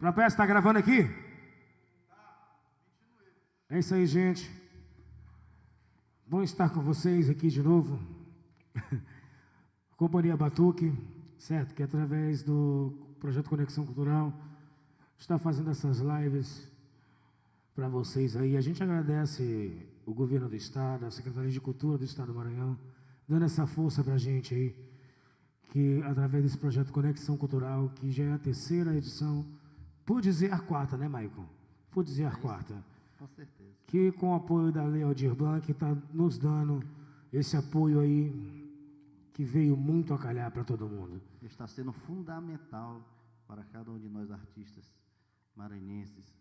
Pra peça, tá gravando aqui? É isso aí, gente. Bom estar com vocês aqui de novo. Companhia Batuque, certo? Que através do projeto Conexão Cultural está fazendo essas lives para vocês aí. A gente agradece o governo do estado, a Secretaria de Cultura do Estado do Maranhão, dando essa força para a gente aí, que através desse projeto Conexão Cultural, que já é a terceira edição, por dizer a quarta, né, Maicon? Por dizer a quarta. Com certeza. Que com o apoio da Lei Aldir Blanc, está nos dando esse apoio aí, que veio muito a calhar para todo mundo. Está sendo fundamental para cada um de nós artistas maranhenses,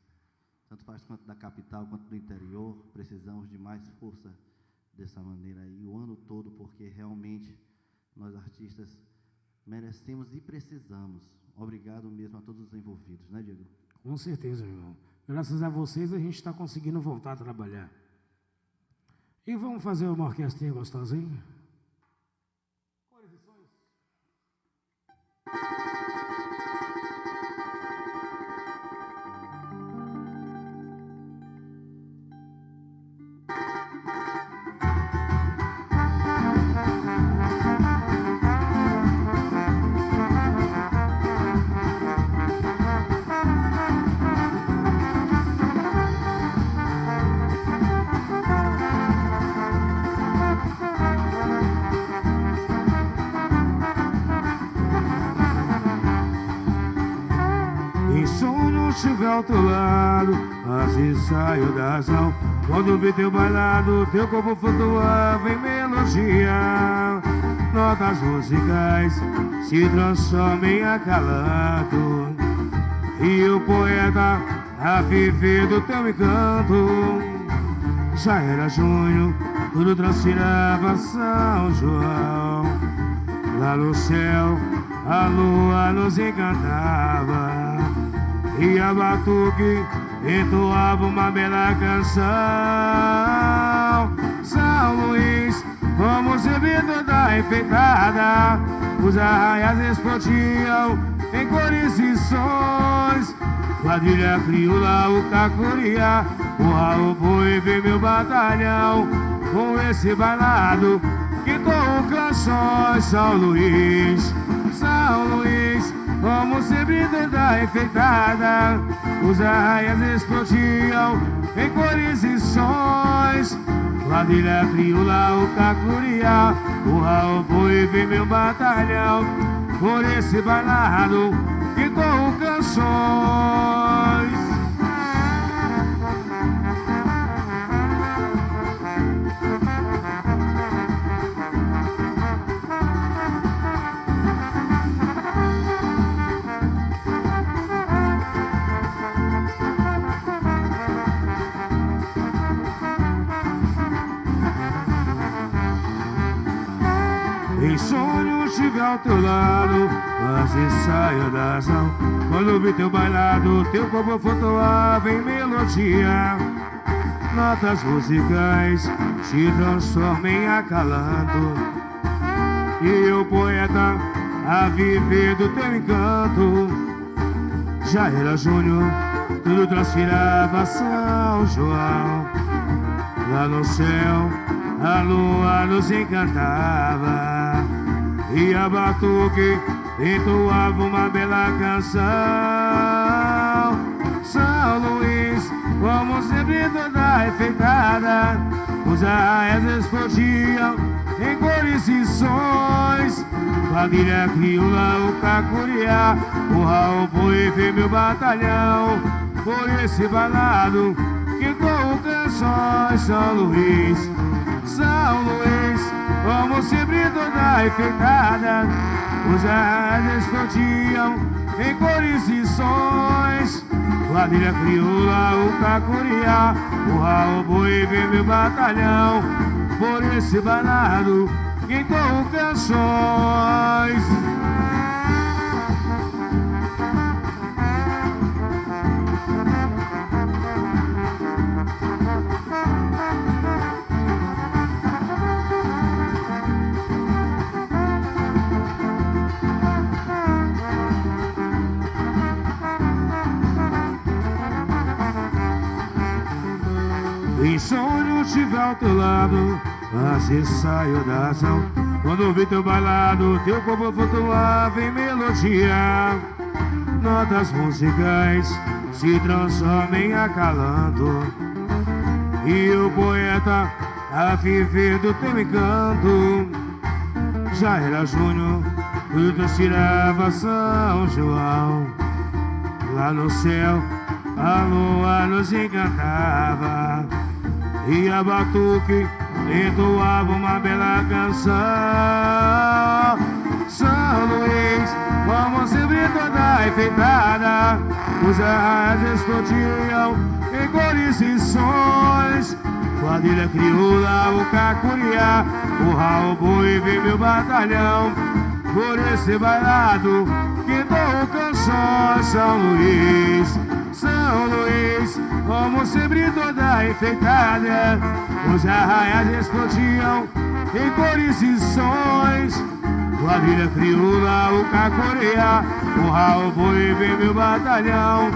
tanto faz quanto da capital quanto do interior. Precisamos de mais força dessa maneira aí o ano todo, porque realmente nós artistas merecemos e precisamos. Obrigado mesmo a todos os envolvidos, né, Diego? Com certeza, irmão. Graças a vocês a gente está conseguindo voltar a trabalhar. E vamos fazer uma orquestrinha gostosinha? Estiver ao teu lado, assim saio da ação. Quando vi teu bailado, teu corpo flutuava em melodia. Notas musicais se transformam em acalanto, e o poeta a viver do teu encanto. Já era junho, tudo transpirava São João. Lá no céu, a lua nos encantava, e a batuque entoava uma bela canção. São Luís, como sempre toda enfeitada, os arraiais explodiam em cores e sons. Quadrilha crioula, o cacuriá, o Raul Boi vem meu batalhão. Com esse bailado que com canções. São Luís, São Luís, como sempre toda enfeitada, os arraiais explodiam em cores e sons. Quadrilha crioula, o cacuriá, o Raul Boi vem meu batalhão. Por esse bailado que com canções. Em sonho estive ao teu lado, quase saio da ação. Quando vi teu bailado, teu corpo flutuava em melodia. Notas musicais se transformam em acalanto, e o poeta a viver do teu encanto. Já era junho, tudo transpirava São João. Lá no céu, a lua nos encantava, e a batuque entoava uma bela canção. São Luís, como sempre toda enfeitada, os arraiais explodiam em cores e sons. Quadrilha crioula, o cacuriá, o Raul Boi vem meu batalhão. Por esse bailado que com canções. São Luís, São Luís, como sempre toda enfeitada, os arraiais explodiam em cores e sons. Quadrilha crioula, o cacuriá, o Raul Boi vem meu batalhão. Por esse bailado que com canções. Em sonho tive ao teu lado, assim saio da ação. Quando vi teu bailado, teu corpo flutuava em melodia. Notas musicais se transformam em acalanto, e o poeta a viver do teu encanto. Já era junho, tudo tirava São João. Lá no céu a lua nos encantava, e a batuque entoava uma bela canção. São Luís, como sempre toda enfeitada, os arraiais explodiam em cores e sons. Quadrilha crioula, o cacuriá, o Raul Boi vem meu batalhão. Por esse bailado cantou canções. São Luís, São Luís, como sempre toda enfeitada, os arraiais explodiam em cores e sons. Quadrilha crioula, o cacuriá, o Raul Boi vem meu batalhão.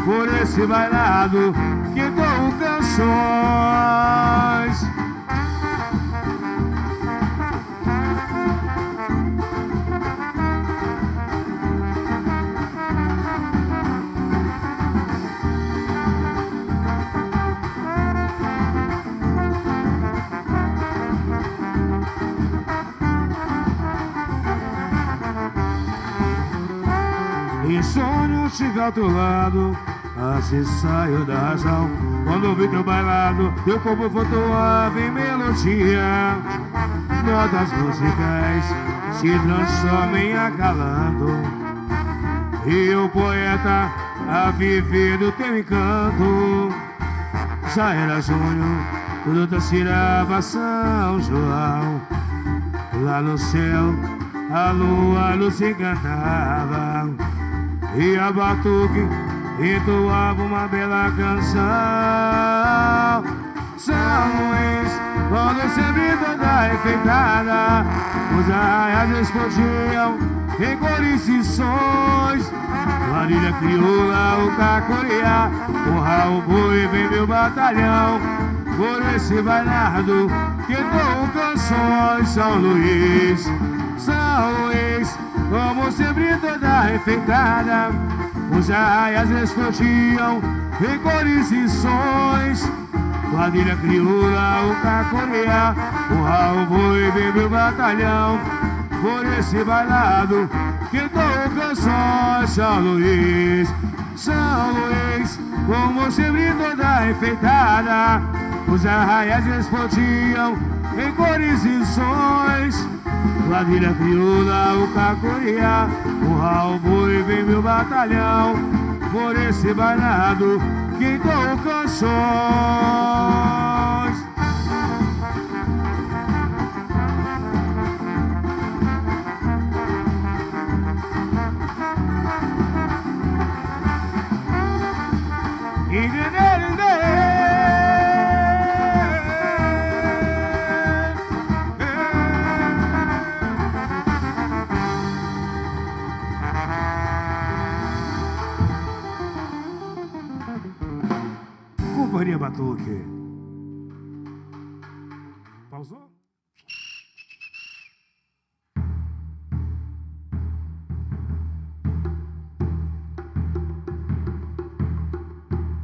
Por esse bailado cantou canções. Em sonho tive ao teu lado, assim saio da razão. Quando vi teu bailado, teu corpo flutuava em melodia. Notas musicais se transformam em acalanto, e o poeta a viver do teu encanto. Já era junho, tudo transtirava São João. Lá no céu a lua nos encantava, e a batuque entoava uma bela canção. São Luís, quando sempre toda enfeitada, os arraiais explodiam em cores e sons. Quadrilha crioula, o cacuriá, o Raul Boi vem meu batalhão. Por esse bailado cantou canções. São Luís, São Luís, como sempre toda enfeitada, os arraiais explodiam em cores e sons. Quadrilha crioula, o cacuriá, o Raul Boi vem meu batalhão. Por esse bailado cantou canções. São Luís, São Luís, como sempre toda enfeitada, os arraiais explodiam em cores e sons. Quadrilha crioula, o cacuriá, o Raul Boi vem meu batalhão. Por esse bailado cantou canções. Companhia Batuque. Pausou?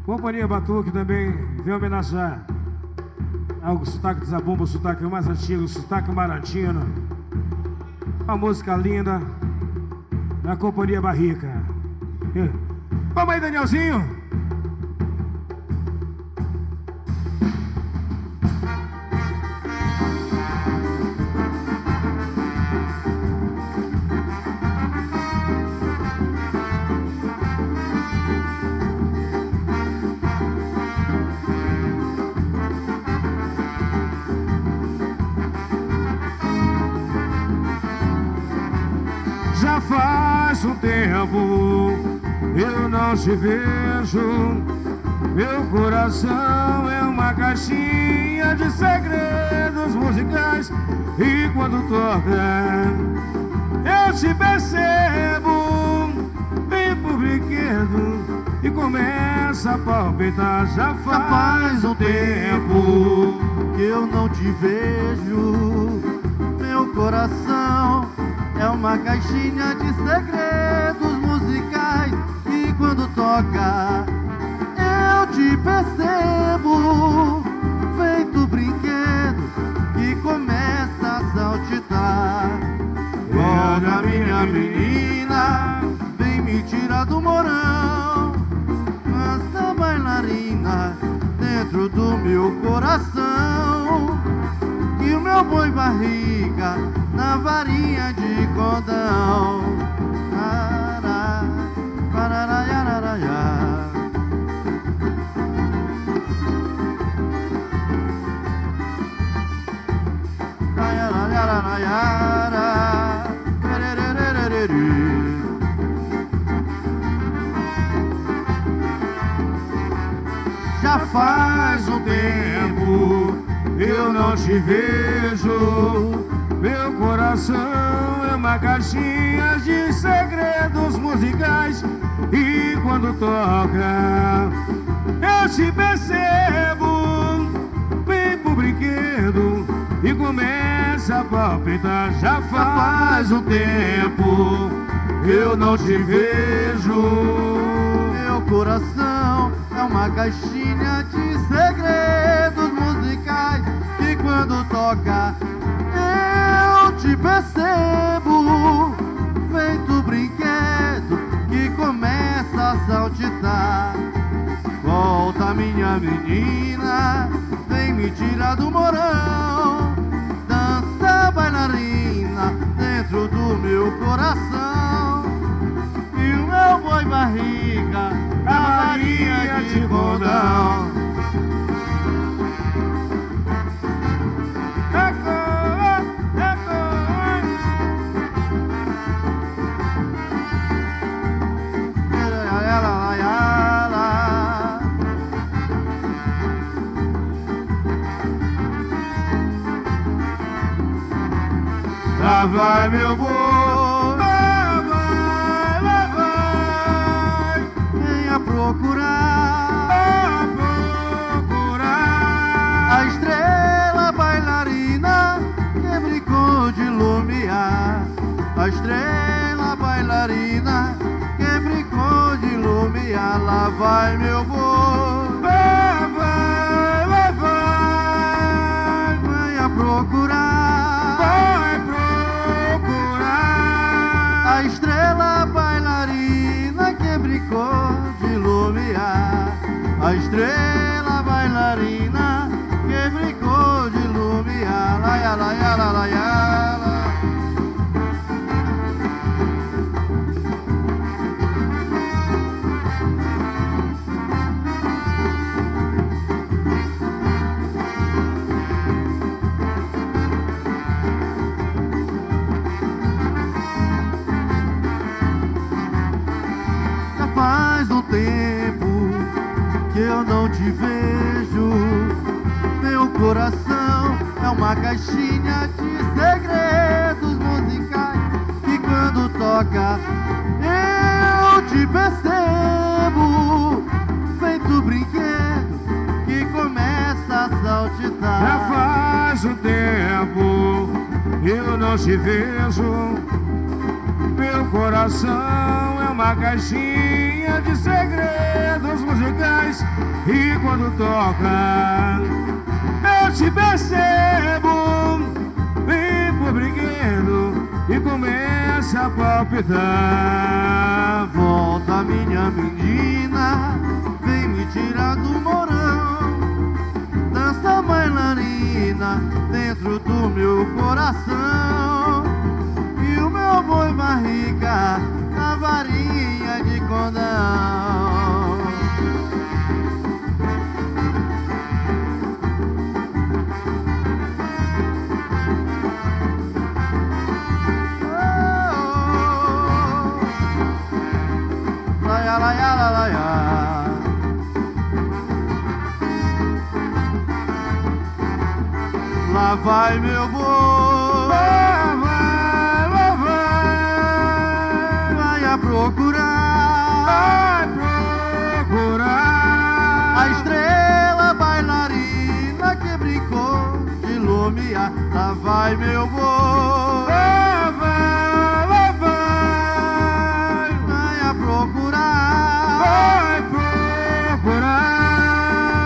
Companhia Batuque também vem homenagear ao sotaque de Zabumba, o sotaque mais antigo, o sotaque marantino. Uma música linda da Companhia Barrica. Vamos aí, Danielzinho. Já faz um tempo eu não te vejo. Meu coração é uma caixinha de segredos musicais, e quando toca eu te percebo bem por brinquedo e começo começa a palpitar. Já faz um tempo que eu não te vejo. Meu coração é uma caixinha de segredos musicais, e quando toca eu te percebo, feito brinquedo que começa a saltitar. Olha, minha menina, vem me tirar do morão, essa bailarina dentro do meu coração, que o meu boi barriga na varinha de cordão. Ará, pararaiararaiá. Já faz um tempo eu não te vejo. Meu coração é uma caixinha de segredos musicais, e quando toca eu te percebo, vem pro brinquedo e começa a palpitar. Já faz um tempo eu não te vejo. Meu coração é uma caixinha de segredos musicais, e quando toca eu te percebo, feito brinquedo que começa a saltitar. Volta, minha menina, vem me tirar do morão, dança bailarina dentro do meu coração, e o meu boi barriga na varinha de cordão. Lá vai meu boi, lá vai, venha procurar a estrela bailarina que brincou de lumiar, a estrela bailarina que brincou de lumiar. Lá vai meu boi, lá vai, venha procurar a estrela bailarina que brincou de lumiar, a estrela bailarina que brincou de lumiar. Laia, laia, laia, laia. Faz um tempo que eu não te vejo. Meu coração é uma caixinha de segredos musicais, que quando toca eu te percebo, feito brinquedo que começa a saltitar. Já faz um tempo eu não te vejo. Meu coração é uma caixinha de segredos musicais, e quando toca eu te percebo, vem pro brinquedo e começa a palpitar. Volta, minha menina, vem me tirar do morão, dança bailarina dentro do meu coração, e o meu boi barriga na varinha de cordão. Laia, laia, laia, laia. Lá vai meu boi, Lá vai, vai a procurar vai procurar lá vai meu boi. Lá vai, lá vai. Venha procurar, Vai procurar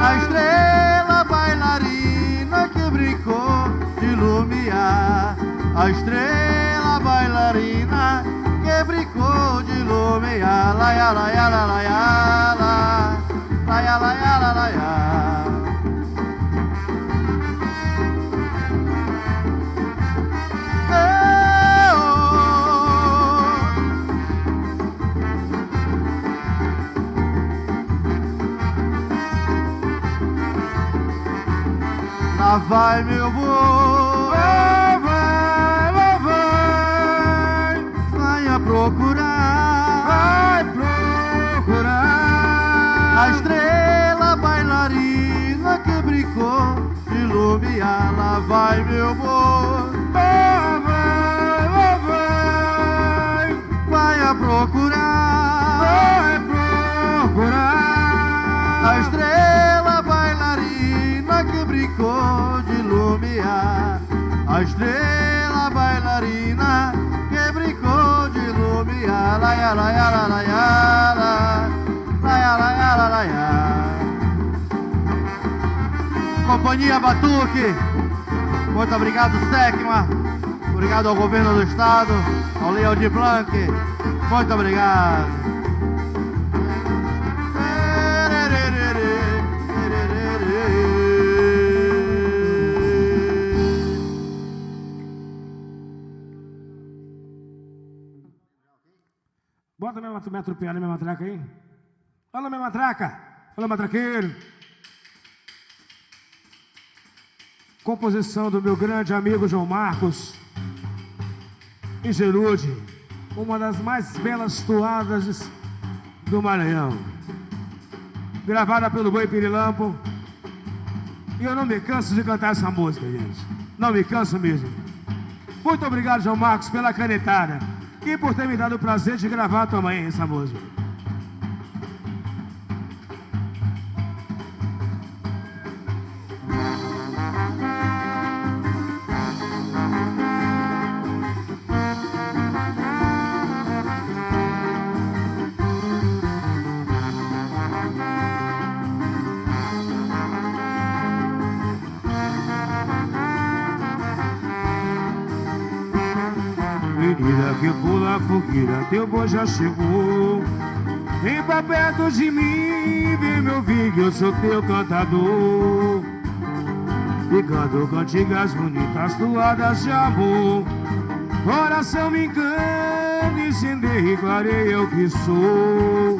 a estrela bailarina que brincou de lumiar. A estrela bailarina que brincou de lumiar. Laia, laia, laia, laia, laia, laia, laia, laia. Lá vai meu boi, Lá vai, lá vai. venha procurar Vai procurar a estrela bailarina que brincou de lumiar. Lá vai meu boi, Lá vai, lá vai. venha procurar Vai procurar a estrela bailarina que brincou de lumiar. A estrela bailarina que brincou de lumiar. Laia, laia, laia, laia, laia, laia, laia, laia. Companhia Batuque, muito obrigado, Secma. Obrigado ao governo do estado, ao Leão de Blanc. Muito obrigado. Bota minha atropelada, minha matraca aí. Fala, minha matraca. Fala, matraqueiro. Composição do meu grande amigo João Marcos e Gerude, uma das mais belas toadas do Maranhão. Gravada pelo Boi Pirilampo. E eu não me canso de cantar essa música, gente. Não me canso mesmo. Muito obrigado, João Marcos, pela canetada e por ter me dado o prazer de gravar também essa música. Menina que pula a fogueira, teu boi já chegou. Vem pra perto de mim, vem me ouvir que eu sou teu cantador. E canto cantigas bonitas, toadas de amor. Coração me encanta, incender e clareia eu que sou.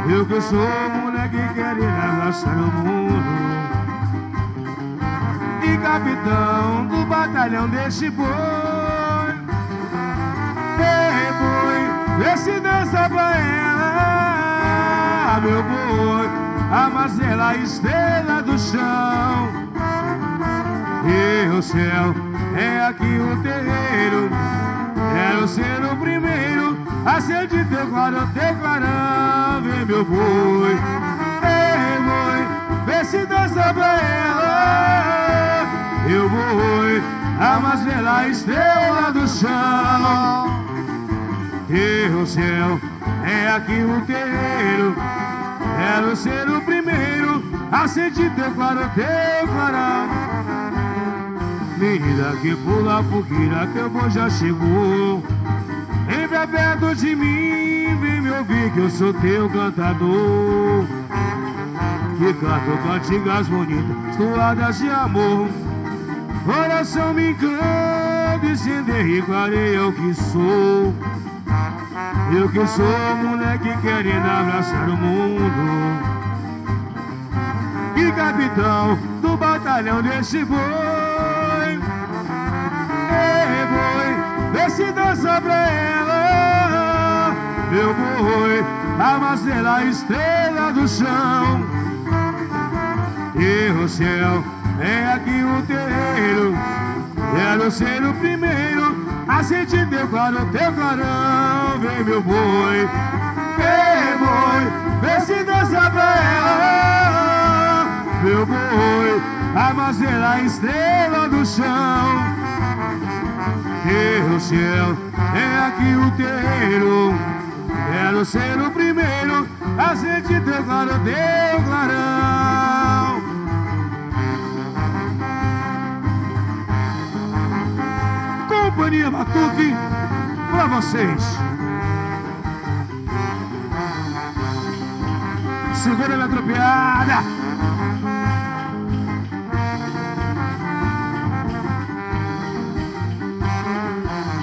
Eu que sou moleque querendo abraçar o mundo. E capitão do batalhão deste boi. Ei, boi, vê se dança pra ela, meu boi, a mazela, estrela do chão. E o céu é aqui o terreiro, quero ser o primeiro a ser de teu clarão, vem meu boi. Ei, boi, vê se dança pra ela, meu boi, a mazela, estrela do chão. E o céu é aqui o terreiro, quero ser o primeiro a sentir teu clarão. Menina que pula a fogueira, teu boi já chegou. Vem pra perto de mim, vem me ouvir que eu sou teu cantador. Que canto cantigas bonitas, toadas de amor. Coração me encanta, incender e clareia eu que sou. Eu que sou moleque querendo abraçar o mundo. E capitão do batalhão desse boi. Ei, boi, vê se dança pra ela, meu boi, a mazela, estrela do chão. E o céu é aqui o terreiro, quero ser o primeiro a sentir teu clarão, vem meu boi. Ei, boi, vê se dança pra ela, meu boi, armazena a estrela do chão. E o céu é aqui o terreiro, quero ser o primeiro a sentir teu clarão, teu clarão. Companhia Batuque pra vocês. Segura minha tropiada.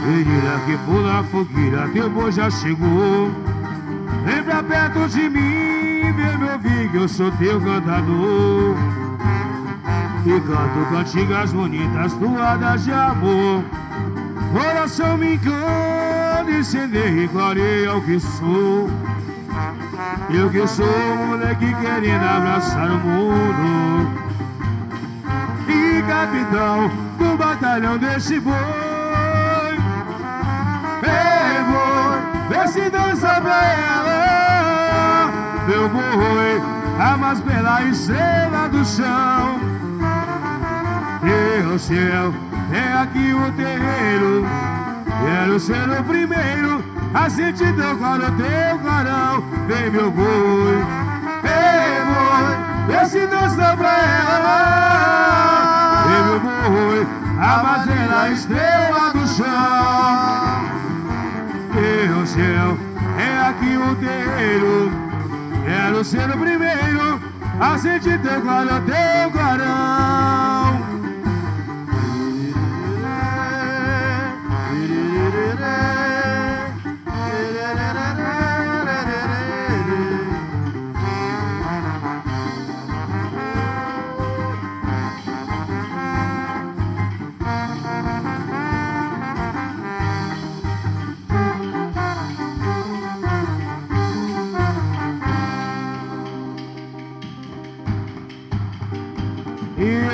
Menina que pula a fogueira, teu bom já chegou. Vem pra perto de mim, vem me ouvir que eu sou teu cantador. E canto cantigas bonitas, toadas de amor. Coração me encanta, incendeia e clareia o que sou. Eu que sou um moleque querendo abraçar o mundo. E capitão do batalhão desse boi. Ei boi, vê se dança pra ela. Meu boi, a mais bela estrela do chão. E o céu é aqui o terreiro, quero ser o primeiro a sentir teu clarão, teu clarão. Vem meu boi, vê se dança pra ela. Vem meu boi, armazena a estrela do chão. E o céu é aqui o terreiro, quero ser o primeiro a sentir teu clarão, teu clarão.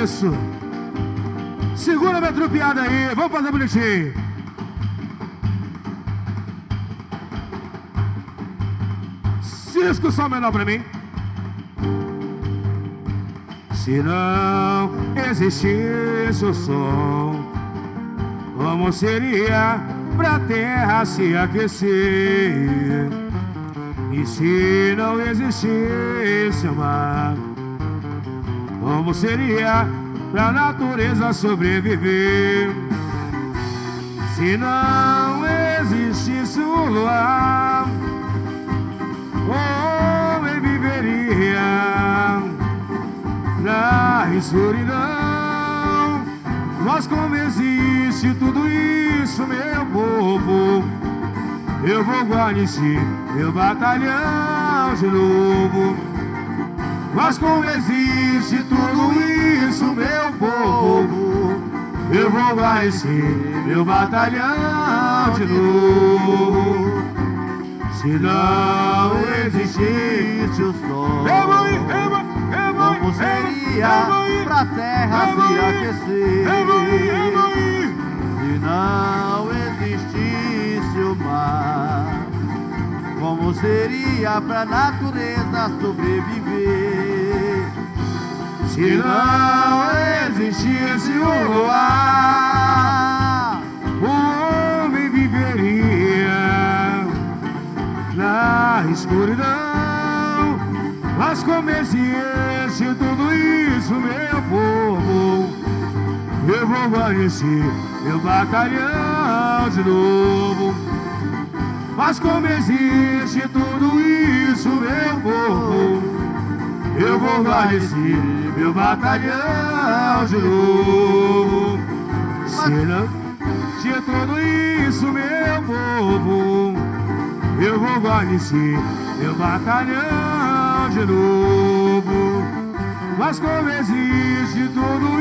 Isso. Segura minha trupiada aí. Vamos fazer bonitinho. Cisco só menor pra mim. Se não existisse o som, como seria pra terra se aquecer? E se não existisse o mar, como seria pra natureza sobreviver? Se não existisse o luar, o homem viveria na escuridão. Mas como existe tudo isso, meu povo, eu vou guarnecer meu batalhão de novo. Mas como existe tudo isso, meu povo, eu vou guarnecer meu batalhão de novo. Se não existisse o sol, como seria pra terra se aquecer? Se não existisse o mar, como seria pra natureza sobreviver? Se não existisse o luar, o homem viveria na escuridão. Mas como existe tudo isso, meu povo, eu vou guarnecer meu batalhão de novo. Mas como existe tudo isso, meu povo, eu vou guarnecer meu batalhão de novo. Se não existe tudo isso, meu povo, eu vou guarnecer meu batalhão de novo. Mas como existe tudo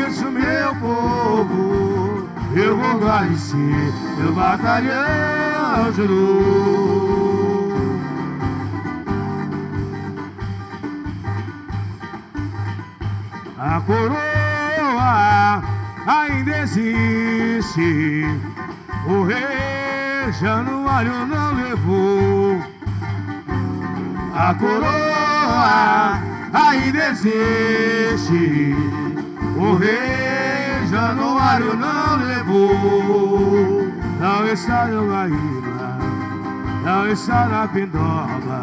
isso, meu povo, eu vou guarnecer meu batalhão de novo. A coroa ainda existe, o rei Januário não levou. A coroa ainda existe, O rei Januário não levou. Não está no Guaíba, não está na Pindoba,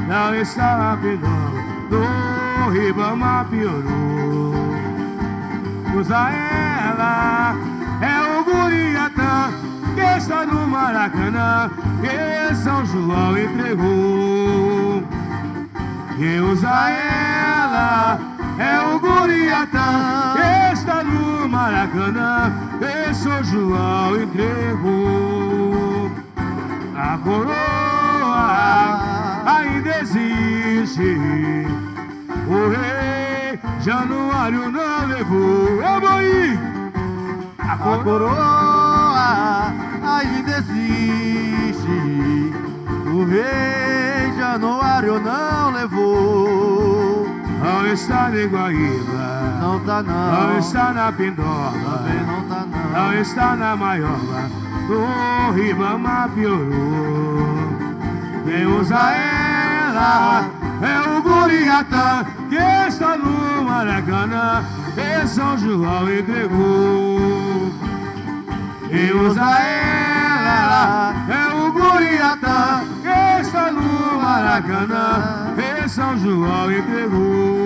não está na Pindoba. No Ribamar piorou. Usa ela, é o Guriatã, que está no Maracanã, que São João entregou. Quem usa ela é o Guriatã, que está no Maracanã, que São João entregou. A coroa ainda existe, o rei Januário não levou. É boi! A coroa ainda existe, o rei Januário não levou. Não está na Guaíba, Não tá não, não está na Pindoba, também não tá não. não está na Maioba, no Ribamar piorou. Quem usa ela é o Guriatã, que está no Maracanã, e São João entregou. Quem usa ela é o Guriatã, que está no Maracanã, e São João entregou.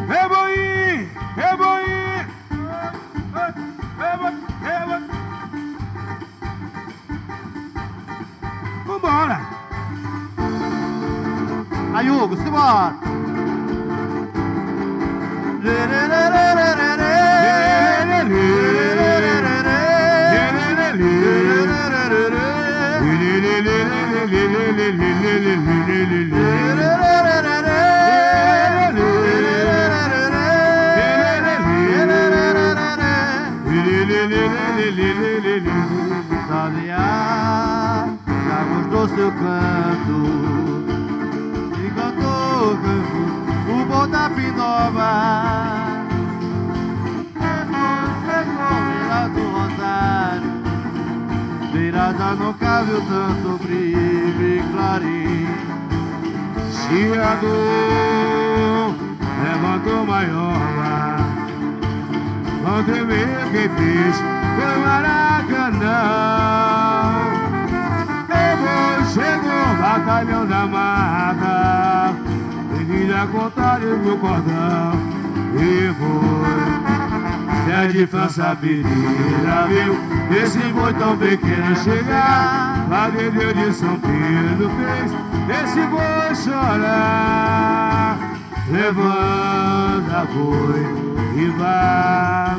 Reboim, reboim, reboim. Vambora! Aí, Hugo, simbora! Sabiá, já gostou seu canto e cantou, cantou o bom da Pindoba. Chegou lá do Rosário, beirada não cabe o tanto brilho e clarim. Chiador levantou Maioba, não tremer quem fez foi Maracanã. Depois chegou o batalhão da mata, Vigília contrário do cordão, e foi. Se é de França Pereira viu esse boi tão pequeno chegar, Padre Deus de São Pedro fez esse boi chorar. Levanta, boi, e vá,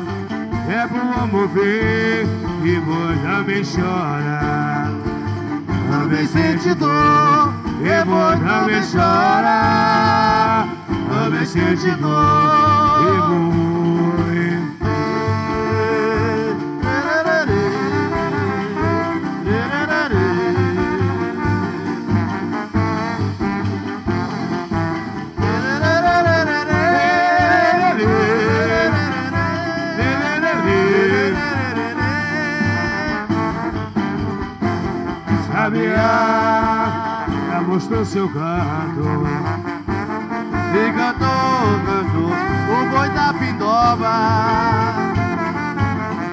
é pro amor ver, e boi também chora. Também sente dor, e boi também chora. Também sente dor, e boi. Sabiá, já mostrou seu canto E cantou, cantou o boi da Pindoba.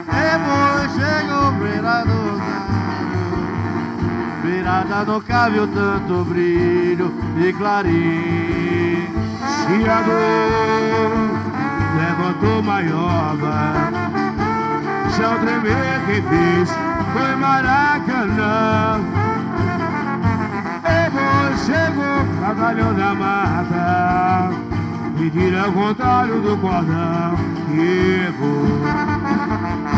Depois chegou beirada beirada não cabe o tanto brilho e clarim. Chiador levantou Maioba, chão tremer quem fez foi Maracanã. Depois chegou Cavalhão da Mata, pedir ao contrário do cordão, e vou.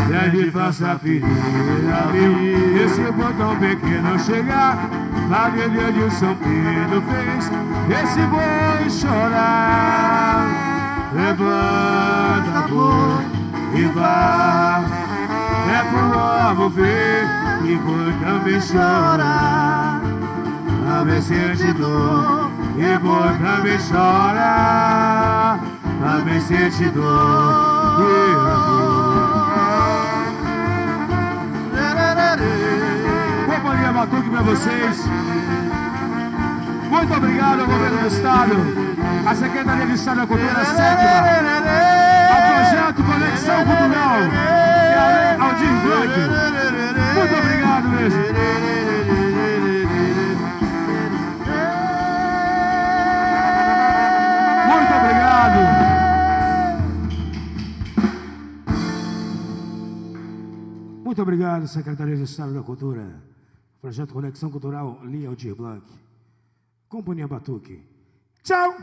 É de França Pereira viu esse boi tão pequeno chegar, Padre Deus de São Pedro fez esse boi chorar. Levanta, boi, e vá, é pro amor ver, e boi também chora. Também sente dor, e boi também chora. Também sente dor, e amor. Companhia Batuque pra vocês. Muito obrigado ao governo do estado. A Secretaria de Estado da Cultura sétima, ao projeto Conexão Cultural e a Lei Aldir Blanc. Muito obrigado mesmo. Muito obrigado. Muito obrigado, Secretaria de Estado da Cultura. Projeto Conexão Cultural, Lei Aldir Blanc. Companhia Batuque. Tchau!